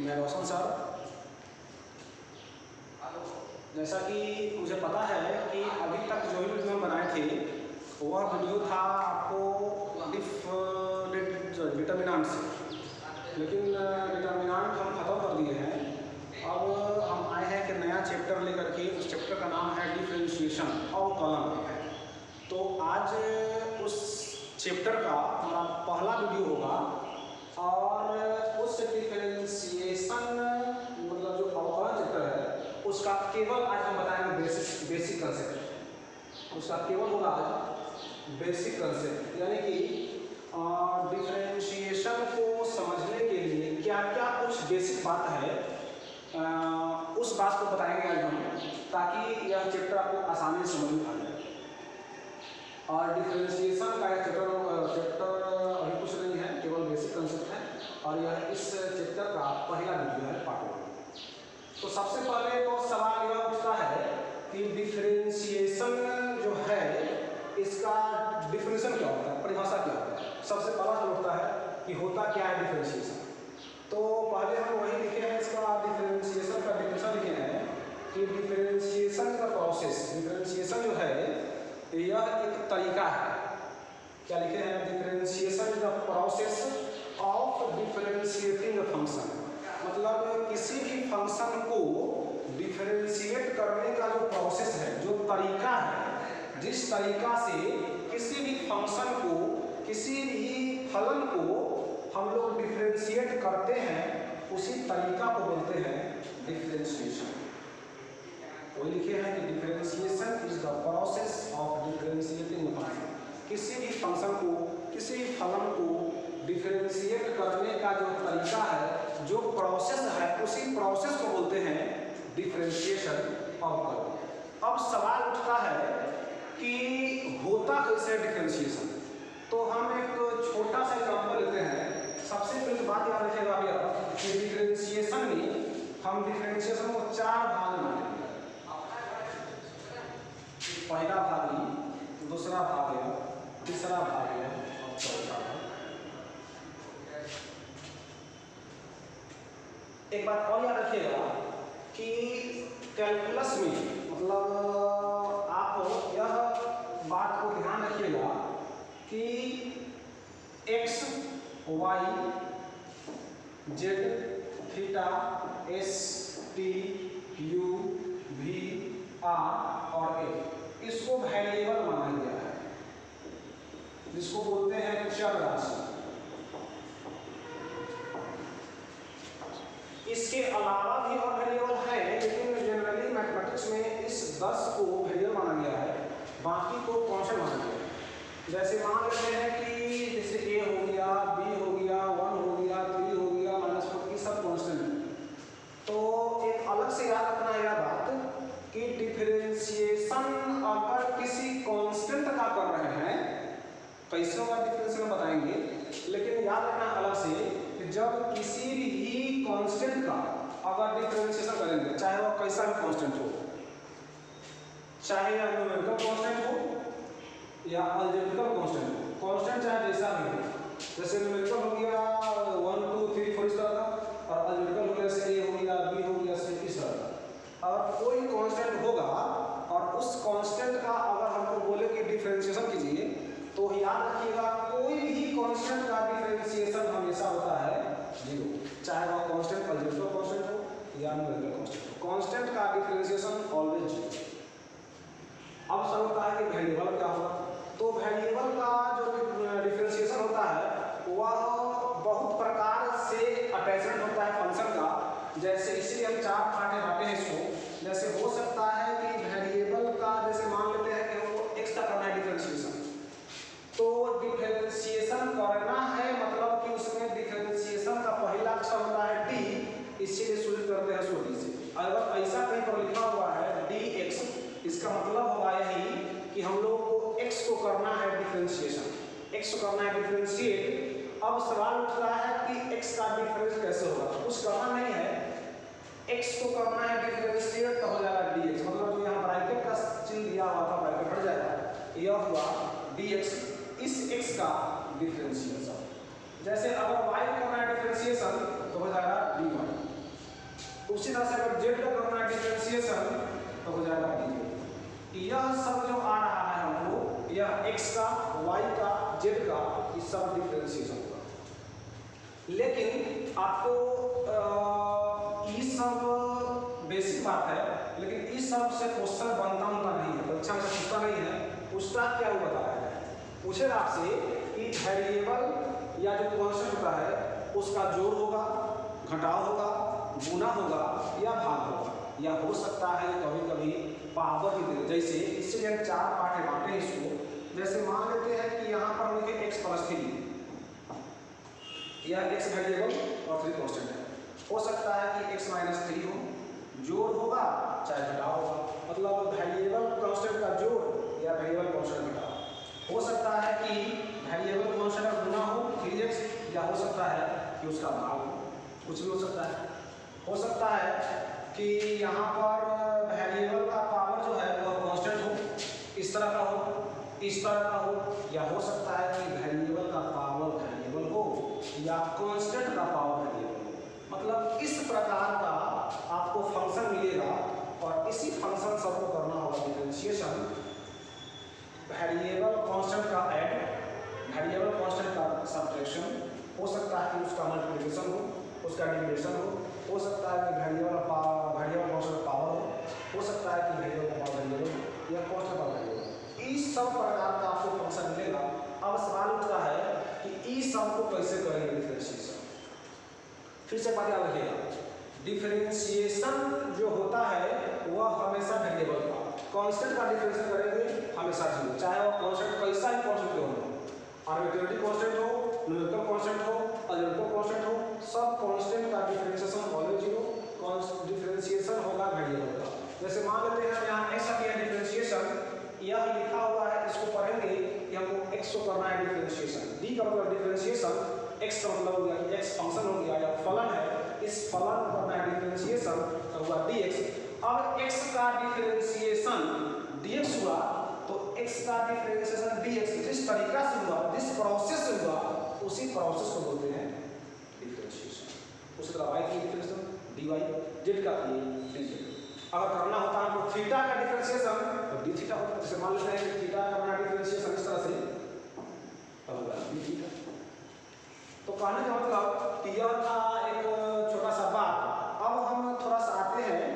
मैं रोशन सर। जैसा कि मुझे पता है कि अभी तक जो भी वीडियो बनाए थे वह वीडियो था आपको डिटर्मिनेंट से, लेकिन डिटर्मिनेंट हम ख़त्म कर दिए हैं। अब हम आए हैं कि नया चैप्टर लेकर के, उस चैप्टर का नाम है डिफरेंशिएशन अवकलन। तो आज उस चैप्टर का हमारा पहला वीडियो होगा और उस डिफरेंशिएशन मतलब जो अवकलन चैप्टर है उसका केवल आज हम बताएंगे बेसिक कंसेप्ट। उसका केवल होगा आज बेसिक कंसेप्ट, यानी कि डिफरेंशिएशन को समझने के लिए क्या क्या कुछ बेसिक बात है उस बात को बताएंगे आज हम, ताकि यह चैप्टर आपको आसानी से समझ में आ जाए। और डिफरेंशिएशन का यह चैप्टर अभी कुछ नहीं है, केवल बेसिक कंसेप्ट है और यह इस चैप्टर का पहला वीडियो है, पार्ट 1। तो सबसे पहले तो सवाल यह उठता है कि डिफरेंशिएशन जो है इसका डिफिनेशन क्या होता है, परिभाषा क्या होता है। सबसे पहला सवाल उठता है कि होता क्या है डिफरेंशिएशन। तो पहले हम वही लिखे हैं, इसका डिफरेंशिएशन का डिफिनेशन लिखे हैं कि डिफरेंशिएशन का प्रोसेस, डिफरेंशिएशन जो है यह एक तरीका है। क्या लिखे हैं? Differentiation is the process of differentiating function. मतलब किसी भी फंक्शन को डिफरेंशिएट करने का जो प्रोसेस है, जो तरीका है, जिस तरीका से किसी भी फंक्शन को, किसी भी फलन को हम लोग डिफरेंशिएट करते हैं, उसी तरीका को बोलते हैं डिफरेंशिएशन। वो लिखे हैं कि differentiation is the process of differentiating function. किसी भी फंक्शन को, किसी भी फलन को डिफरेंशिएट करने का जो तरीका है, जो प्रोसेस है, उसी प्रोसेस को बोलते हैं डिफरेंशिएशन अवकलन। अब सवाल उठता है कि होता कैसे डिफरेंशिएशन। तो हम एक छोटा सा एग्जांपल लेते हैं। सबसे पहले बात याद रखिएगा भैया कि डिफरेंशिएशन में हम डिफरेंशिएशन को 4 भाग में बांटेंगे। पहला भाग है, दूसरा भाग है, तीसरा भाग है और चौथा भाग। एक बात और याद रखिएगा कि कैलकुलस में मतलब आप यह बात को ध्यान रखिएगा कि x, y, z, theta, s, t, u, v, r और a, इसको वेरिएबल माना गया है, जिसको बोलते हैं चर राशि। इसके अलावा भी और वेरिएबल है, लेकिन जनरली मैथमेटिक्स में इस 10 को वेरिएबल माना गया है, बाकी को कांस्टेंट माना गया है। जैसे मान लेते हैं कि जैसे a हो गया, b हो गया, 1 हो गया, 3 हो गया, -4, ये सब कांस्टेंट है। तो एक अलग से याद रखना है यह बात कि डिफरेंशिएशन अगर किसी कांस्टेंट का कर रहे हैं, कैसे होगा डिफरेंशिएशन बताएंगे, लेकिन याद रखना अलग से कि जब किसी भी कांस्टेंट का अगर डिफरेंशिएशन करेंगे, चाहे वह कैसा भी कांस्टेंट हो, चाहे यह न्यूमेरिकल कांस्टेंट हो या अलजेब्रिकल कांस्टेंट हो, कांस्टेंट चाहे जैसा भी हो, जैसे न्यूमेरिकल हो गया 1 2 3 4 इस तरह का, और अलजेब्रिकल हो गया जैसे a हो गया, b हो गया, c इस तरह का। और कोई कांस्टेंट होगा और उस कांस्टेंट का अगर हमको बोले कि डिफरेंशिएशन कीजिए, तो याद रखिएगा कोई भी कांस्टेंट का डिफरेंशिएशन हमेशा होता है 0, चाहे वह कांस्टेंट अलजेब्रिकल कांस्टेंट हो या न्यूमेरिकल कांस्टेंट हो, कांस्टेंट का डिफरेंशिएशन ऑलवेज 0। अब सवाल होता है कि वेरिएबल क्या होगा। तो वेरिएबल का जो डिफरेंशिएशन होता है वह बहुत प्रकार से अटैचमेंट होता है फंक्शन का। जैसे इसलिए हम 4 पार्ट में बांटे हैं इसको। जैसे हो सकता है कि वेरिएबल का, जैसे मान लेते हैं कि हमको x का करना है डिफरेंशिएशन, तो डिफरेंशिएशन करना है मतलब कि उसमें डिफरेंशिएशन का पहला अक्षर होता है d, इसीलिए शुरू करते हैं d से। अगर ऐसा कहीं पर लिखा हुआ है dx, इसका मतलब होगा यही कि हम लोग को x को करना है डिफरेंशिएशन, x को करना है डिफरेंशिएट। अब सवाल उठता है कि x का डिफरेंस कैसे होगा। कुछ करना नहीं है, x को करना है डिफरेंशिएट तो हो जाएगा dx, मतलब जो यहाँ ब्रैकेट का चिन्ह दिया हुआ था ब्रैकेट हट जाएगा, यह हुआ dx, इस x का डिफरेंशिएशन। जैसे अगर y को करना है डिफरेंशिएशन तो हो जाएगा dy, उसी तरह से अगर जेड का करना है डिफरेंशिएशन तो हो जाएगा डी। यह सब जो आ रहा है हमको, यह एक्स का, वाई का, जेड का, ये सब डिफरेंशिएशन होगा। लेकिन आपको ये सब बेसिक बात है, लेकिन इस सब से क्वेश्चन बनता नहीं है, परीक्षा में पूछता नहीं है। उसका क्या वो बता रहा है, पूछेगा आपसे कि वेरिएबल या जो कांस्टेंट होता है उसका जोड़ होगा, घटाव होगा, गुना होगा या भाग होगा, या हो सकता है कभी कभी पावर ही दे। जैसे इससे हम चार पार्ट में बांटे इसको। जैसे मान लेते हैं कि यहाँ पर लिखे x + 3, यह x वेरिएबल और 3 कांस्टेंट है। हो सकता है कि x - 3 हो, जोड़ होगा चाहे घटाव होगा, मतलब वेरिएबल कांस्टेंट का जोड़ या वेरिएबल कांस्टेंट घटाव। हो सकता है कि वेरिएबल कांस्टेंट का गुना हो 3x, या हो सकता है कि उसका भाग हो, कुछ भी हो सकता है। हो सकता है कि यहाँ पर वेरिएबल का पावर जो है वह कांस्टेंट हो, इस तरह का हो, इस तरह का हो, या हो सकता है कि वेरिएबल का पावर वेरिएबल हो या कांस्टेंट का पावर वेरिएबल हो। मतलब इस प्रकार का आपको फंक्शन मिलेगा और इसी फंक्शन सबको करना होगा डिफरेंशिएशन। वेरिएबल कांस्टेंट का ऐड, वेरिएबल कांस्टेंट का सब्ट्रैक्शन, हो सकता है कि उसका मल्टीप्लिकेशन हो, उसका डिविजन हो सकता है कि वेरिएबल कांस्टेंट पावर हो सकता है कि वेरिएबल का पावर वेरिएबल या कांस्टेंट का वेरिएबल। इस सब प्रकार का आपको फंक्शन मिलेगा। अब सवाल उठता है कि इस सब को कैसे करेंगे डिफरेंशिएशन। फिर से बात याद रखिएगा, डिफरेंशिएशन जो होता है वह हमेशा वेरिएबल का, कांस्टेंट का डिफरेंशिएशन करेंगे हमेशा जीरो, चाहे वह कांस्टेंट कैसा ही कांस्टेंट क्यों हो, आर्बिट्रेरी कांस्टेंट हो, न्यूमेरिकल कांस्टेंट हो, अलजेब्रिक कांस्टेंट हो, सब कांस्टेंट का डिफरेंशिएशन ऑलवेज जीरो। डिफरेंशिएशन होगा वेरिएबल का। जैसे मान लेते हैं यहाँ x का डिफरेंशिएशन, यह लिखा हुआ है, इसको पढ़ेंगे कि हमको x को करना है डिफरेंशिएशन। d का मतलब डिफरेंशिएशन, x का मतलब हो गया कि x फंक्शन हो गया या फलन है, इस फलन को करना है डिफरेंशिएशन तो हुआ dx। अब x का डिफरेंशिएशन dx हुआ तो x का डिफरेंशिएशन dx जिस तरीका से हुआ, जिस प्रोसेस से हुआ, उसी प्रोसेस को बोलते हैं डिफरेंशिएशन। उसी तरह y की डिफरेंशिएशन dy, z का dz। अगर करना होता है तो थीटा का डिफरेंशिएशन तो d थीटा होता है। जैसे मान लेते हैं कि थीटा का करना डिफरेंशिएशन इस तरह से, तब होगा d थीटा। तो कहने का मतलब कि यह था एक छोटा सा बात। अब हम थोड़ा सा आते हैं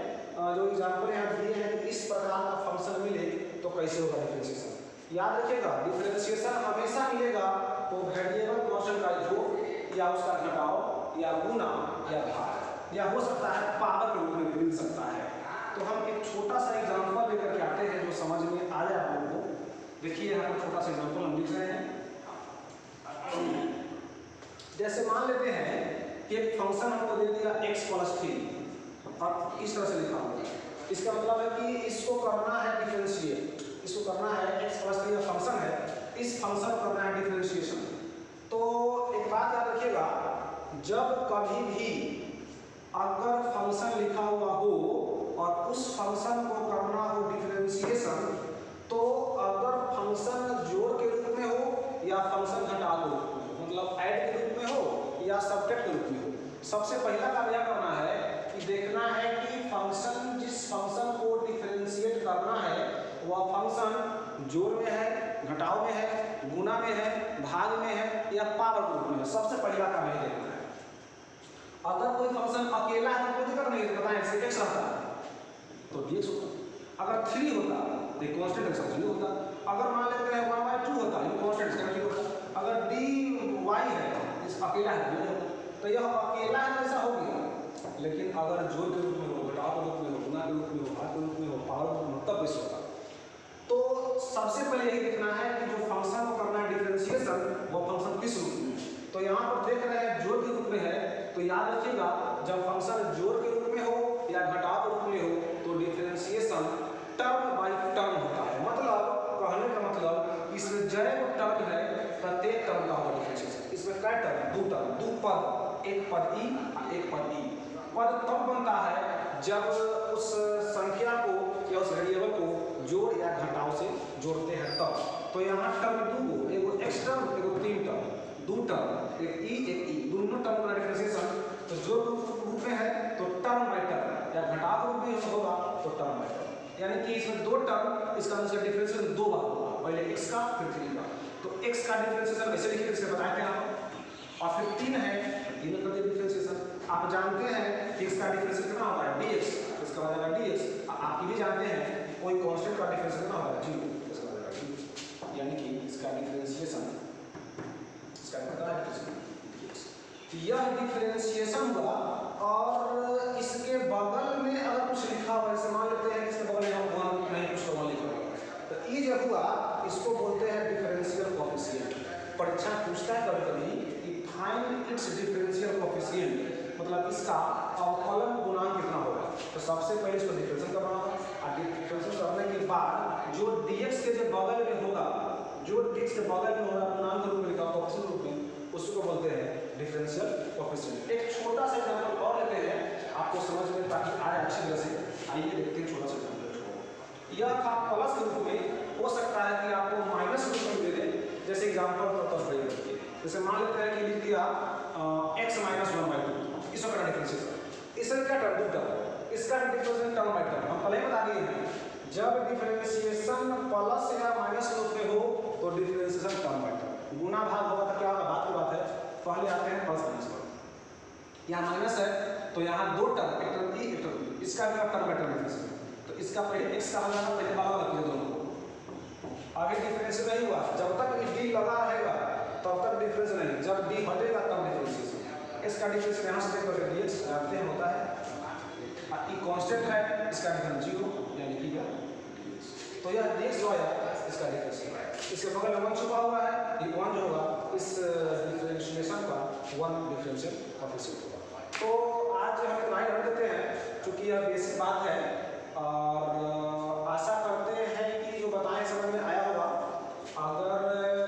जो एग्जाम्पल यहाँ दिए हैं कि इस प्रकार का फंक्शन मिले तो कैसे होगा डिफरेंशिएशन। याद रखिएगा डिफरेंशिएशन हमेशा मिलेगा तो वेरिएबल कांस्टेंट का जोड़ या उसका घटाव या गुना या भाग, या हो सकता है पावर के रूप में भी मिल सकता है। तो हम एक छोटा सा एग्जाम्पल लेकर के आते हैं जो समझ में आ जाए आप लोगों को। देखिए यहाँ पर छोटा सा एग्जाम्पल हम लिख रहे हैं। जैसे मान लेते हैं कि एक फंक्शन हमको दे दिया x + 3 और इस तरह से लिखा हुआ है। इसका मतलब है कि इसको करना है डिफरेंशिएट, इसको करना है x + 3 फंक्शन है, इस फंक्शन को करना है डिफरेंशिएशन। तो एक बात याद रखिएगा, जब कभी भी अगर फंक्शन लिखा हुआ हो और उस फंक्शन को करना हो डिफरेंशिएशन, तो अगर फंक्शन जोड़ के रूप में हो या फंक्शन घटाव के रूप में, मतलब ऐड के रूप में हो या सब्ट्रैक्ट के रूप में हो, सबसे पहला काम यह करना है कि देखना है कि फंक्शन, जिस फंक्शन को डिफरेंशिएट करना है वह फंक्शन जोड़ में है, घटाव में है, गुना में है, भाग में है या पावर के रूप में है। सबसे पहला काम यह देखना है। अगर कोई फंक्शन अकेला है तो कोई दिक्कत नहीं है, बताएं x रहता है तो dx होता, अगर 3 होता तो कांस्टेंट एक्स 0 होता, अगर मान लेते हैं 1/2 होता है कांस्टेंट एक्स 0 होता, अगर dy है इस अकेला है नहीं होता। तो यह अकेला है ऐसा हो गया, लेकिन अगर जोड़ के रूप में हो, घटाव के रूप में हो, गुना के रूप में हो, भाग के रूप में हो, पावर के रूप में तब ऐसा होता। तो सबसे पहले यही देखना है कि जो फंक्शन को करना है डिफरेंशिएशन वो फंक्शन किस रूप में है। तो यहाँ पर देख रहे हैं जोड़ के रूप में है, तो याद रखिएगा जब फंक्शन जोड़ के रूप में हो या घटाव के रूप में हो तो डिफरेंशिएशन टर्म बाय टर्म होता है। मतलब कहने का मतलब इसमें जैसे टर्म है प्रत्येक टर्म का होगा डिफरेंशिएशन। इसमें क्या टर्म, 2 टर्म, 2 पद, एक पद ई एक पद ई। पद तब बनता है जब उस संख्या को या उस वेरिएबल को जोड़ या घटाव से जोड़ते हैं तब। तो यहाँ टर्म 2 एगो एक्स टर्म एगो 3 टर्म, 2 टर्म, एक ई, दोनों टर्म का डिफरेंशिएशन तो जो रूप में है तो टर्म बाय टर्म, या घटाव रूप में होगा तो टर्म बाय टर्म, यानी कि इसमें दो टर्म, इसका डिफरेंशियल दो बार होगा, पहले x का फिर 3 का। तो x का डिफरेंशिएशन वैसे लिखिए, इसके बताए थे आप, और फिर 3 है 3 कर दिए डिफरेंशिएशन। आप जानते हैं कि x का डिफरेंशियल कितना होगा dx, इसका हो जाएगा dx। आप ये भी जानते हैं कोई कांस्टेंट का डिफरेंशियल कितना होगा 0, इसका हो जाएगा 0, यानी कि इसका डिफरेंशिएशन, इसका कितना है dx। तो यह डिफरेंशिएशन हुआ, और इसके बगल में अगर कुछ लिखा हुआ, जैसे मान लेते हैं इसके बगल में हम 1 नहीं कुछ और लिखा हुआ, तो ये जब हुआ इसको बोलते हैं डिफरेंशियल कोएफिशिएंट। परीक्षा पूछता है कभी-कभी कि फाइंड इट्स डिफरेंशियल कोएफिशिएंट, मतलब इसका अवकलन गुणांक कितना होगा। तो सबसे पहले इसको डिफरेंशियल करना होगा, और डिफरेंशियल करने के बाद जो dx के जो बगल में होगा, जो dx के बगल में होगा गुणांक के रूप में लिखा होगा, कोएफिशिएंट रूप में, उसको बोलते हैं डिफरेंशियल कोएफिशिएंट। एक छोटा सा एग्जांपल और लेते हैं आपको समझ में ताकि आए अच्छी तरह से। आइए देखते हैं छोटा सा एग्जांपल। यह था प्लस के रूप में, हो सकता है कि आपको माइनस के रूप में दे दे, जैसे एग्जांपल तो रखिए, जैसे मान लेते हैं कि लिख दिया x - 1/2, इसका क्या डिफरेंशिएशन, इसका क्या टर्म दो टर्म, इसका डिफरेंशिएशन टर्म बाय टर्म हम पहले बता दिए हैं। जब डिफरेंशिएशन प्लस या माइनस के रूप में हो तो डिफरेंशिएशन टर्म बाय टर्म, गुना भाग होगा तो क्या होगा, बात की बात है। पहले आते हैं प्लस माइनस पर, यहाँ माइनस है तो यहाँ दो टर्म, एक टर्म e एक टर्म b, इसका भी टर्म बाय टर्म डिफरेंशिएशन। तो इसका पहले x का हो जाएगा, पहले बाहर रखिए दोनों को, आगे डिफरेंशिएशन नहीं हुआ, जब तक d लगा रहेगा तब तक डिफरेंशिएशन नहीं, जब d हटेगा तब डिफरेंशिएशन। इसका डिफरेंशिएशन यहाँ से देखो dx जानते हैं होता है, और e कांस्टेंट है, इसका डिफरेंस 0, यानी कि dx। तो यह dx जो है इसका डिफरेंशिएशन, इसके बगल में 1 छुपा हुआ है, ये 1 जो होगा इस डिफरेंशिएशन का 1 डिफरेंशियल कोएफिशिएंट होगा। तो आज हम इतना ही रख देते हैं, क्योंकि यह बेसिक बात है, और आशा करते हैं कि जो बताएं समझ में आया होगा। अगर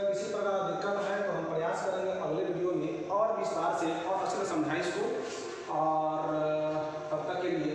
किसी प्रकार दिक्कत है तो हम प्रयास करेंगे अगले वीडियो में और विस्तार से और अच्छे से समझाएं इसको, और तब तक के लिए